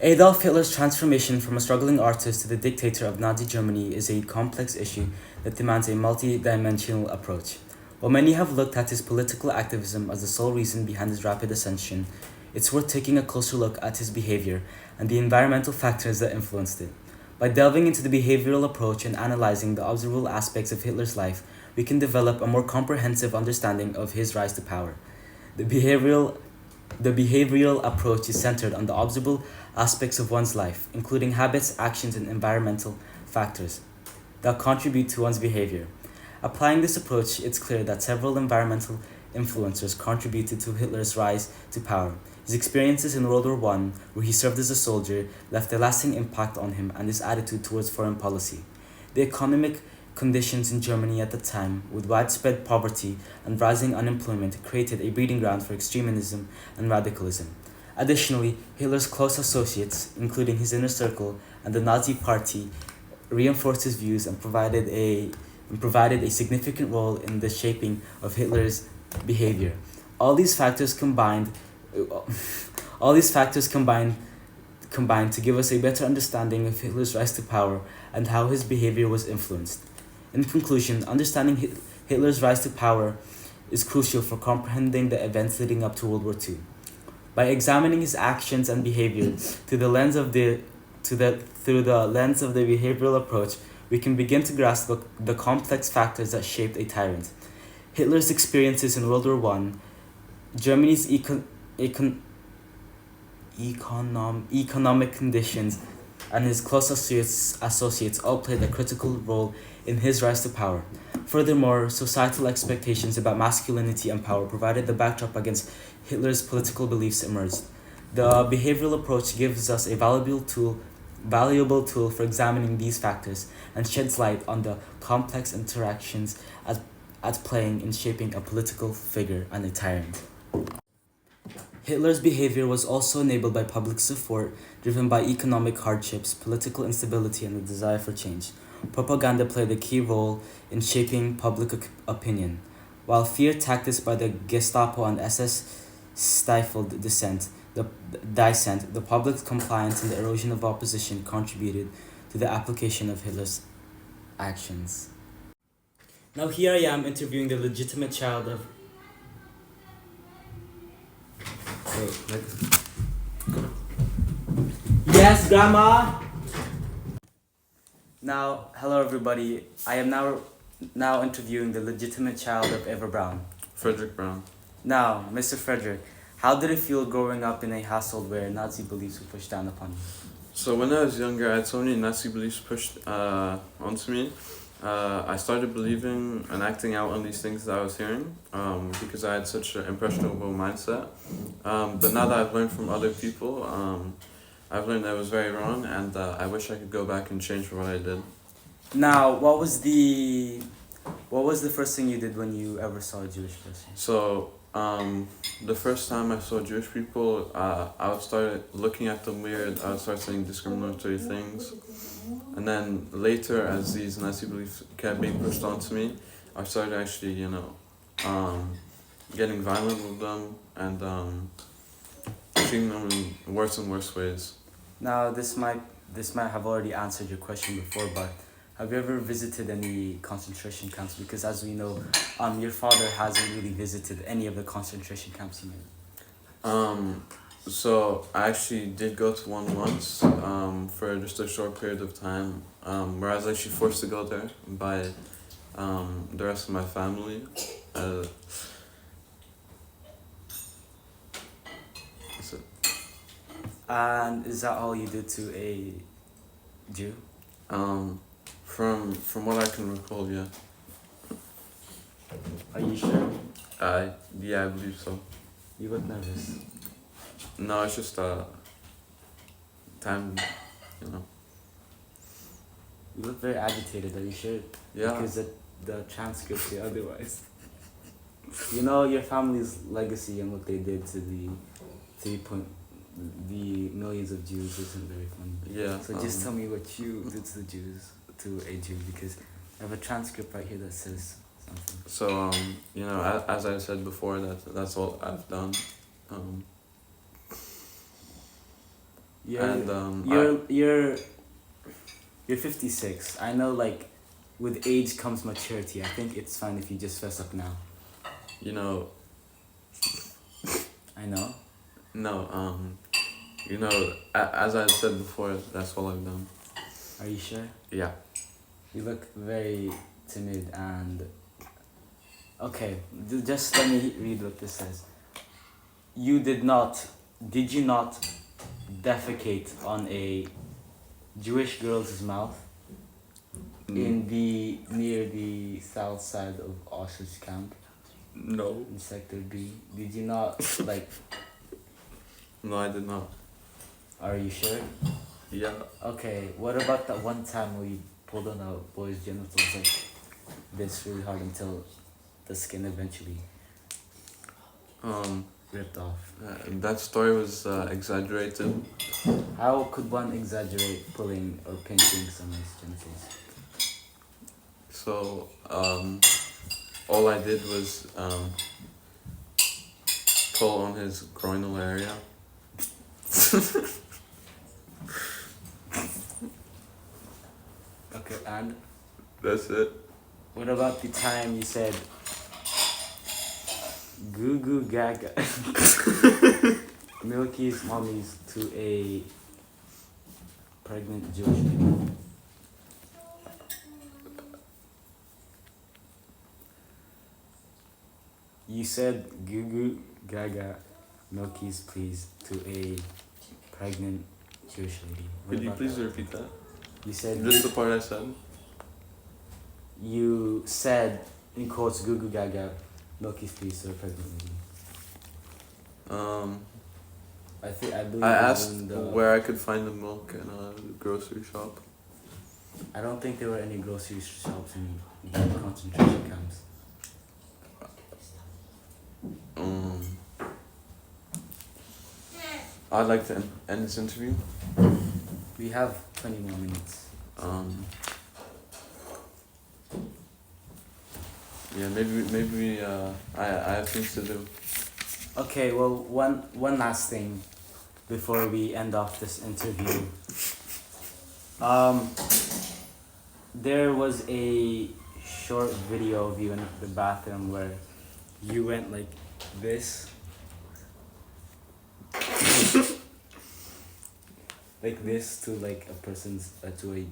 Adolf Hitler's transformation from a struggling artist to the dictator of Nazi Germany is a complex issue that demands a multi-dimensional approach. While many have looked at his political activism as the sole reason behind his rapid ascension, it's worth taking a closer look at his behavior and the environmental factors that influenced it. By delving into the behavioral approach and analyzing the observable aspects of Hitler's life, we can develop a more comprehensive understanding of his rise to power. The behavioral the behavioral approach is centered on the observable aspects of one's life, including habits, actions, and environmental factors that contribute to one's behavior. Applying this approach, it's clear that several environmental influencers contributed to Hitler's rise to power. His experiences in World War I, where he served as a soldier, left a lasting impact on him and his attitude towards foreign policy. The economic conditions in Germany at the time, with widespread poverty and rising unemployment, created a breeding ground for extremism and radicalism. Additionally, Hitler's close associates, including his inner circle and the Nazi Party, reinforced his views and provided a significant role in the shaping of Hitler's behavior. All these factors combined combined to give us a better understanding of Hitler's rise to power and how his behavior was influenced. In conclusion, understanding Hitler's rise to power is crucial for comprehending the events leading up to World War II. By examining his actions and behavior through the lens of the behavioral approach, we can begin to grasp the complex factors that shaped a tyrant. Hitler's experiences in World War I, Germany's economic conditions, and his close associates all played a critical role in his rise to power. Furthermore, societal expectations about masculinity and power provided the backdrop against Hitler's political beliefs emerged. The behavioral approach gives us a valuable tool for examining these factors and sheds light on the complex interactions at playing in shaping a political figure and a tyrant. Hitler's behavior was also enabled by public support, driven by economic hardships, political instability, and the desire for change. Propaganda played a key role in shaping public opinion. While fear tactics by the Gestapo and SS stifled dissent, the public's compliance and the erosion of opposition contributed to the application of Hitler's actions. Now here I am interviewing the legitimate child of... Yes, Grandma! Now, hello everybody. I am now interviewing the legitimate child of Eva Braun. Frederick Brown. Now, Mr. Frederick, how did it feel growing up in a household where Nazi beliefs were pushed down upon you? So when I was younger, I had so many Nazi beliefs pushed onto me. I started believing and acting out on these things that I was hearing because I had such an impressionable mindset. But now that I've learned from other people, I've learned that it was very wrong, and I wish I could go back and change what I did. Now, what was the first thing you did when you ever saw a Jewish person? So the first time I saw Jewish people, I would start looking at them weird. I would start saying discriminatory things. And then later, as these Nazi beliefs kept being pushed onto me, I started actually, getting violent with them and treating them in worse and worse ways. Now, this might have already answered your question before, but have you ever visited any concentration camps? Because as we know, your father hasn't really visited any of the concentration camps you knew. So I actually did go to one once for just a short period of time where I was actually forced to go there by the rest of my family. That's it. And is that all you did to a Jew? From what I can recall, yeah. Are you sure? Yeah, I believe so. You look nervous. No, it's just time, You look very agitated. Are you sure? Yeah. Because the transcript say otherwise. You know your family's legacy and what they did to the millions of Jews isn't very funny. Yeah. So just tell me what you did to the Jews, to a Jew, because I have a transcript right here that says something. So as I said before, that's all I've done. And you're 56. I know, like, with age comes maturity. I think it's fine if you just fess up now. you know, I know. no, as I said before, that's all I've done. Are you sure? Yeah. You look very timid and... Okay, just let me read what this says. Did you not defecate on a Jewish girl's mouth near the south side of Auschwitz camp No. in Sector B? Did you not, like... No, I did not. Are you sure? Yeah. Okay, what about that one time where you pulled on a boy's genitals like this really hard until the skin eventually ripped off? That story was exaggerated. How could one exaggerate pulling or pinching someone's genitals? So, all I did was pull on his groinal area. Okay, and That's it. what about the time you said goo goo gaga Milky's mommies to a pregnant Jewish lady? You said goo goo gaga Milky's please to a pregnant Jewish lady. What Could you about please that? repeat that? You said Just the part I said. You said in quotes goo goo gaga Milky's please to a pregnant lady. I believe I it was asked in the, where I could find the milk in a grocery shop. I don't think there were any grocery shops in the concentration camps. I'd like to end this interview. We have 20 more minutes. Yeah, maybe I have things to do. Okay, well, one last thing before we end off this interview. There was a short video of you in the bathroom where you went like this. Like this to like a person's to a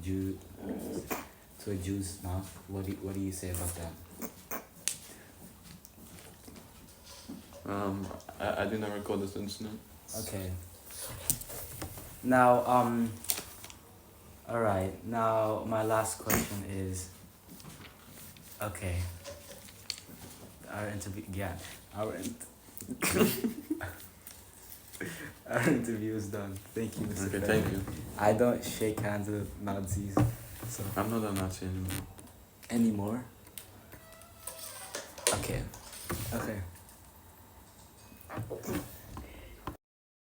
Jew's mouth. What do you say about that? I do not recall this incident. Okay. Now all right. Now my last question is, okay. Our interview is done. Thank you, Mr. Okay, Fair. thank you. I don't shake hands with Nazis, so I'm not a Nazi anymore. anymore. Okay.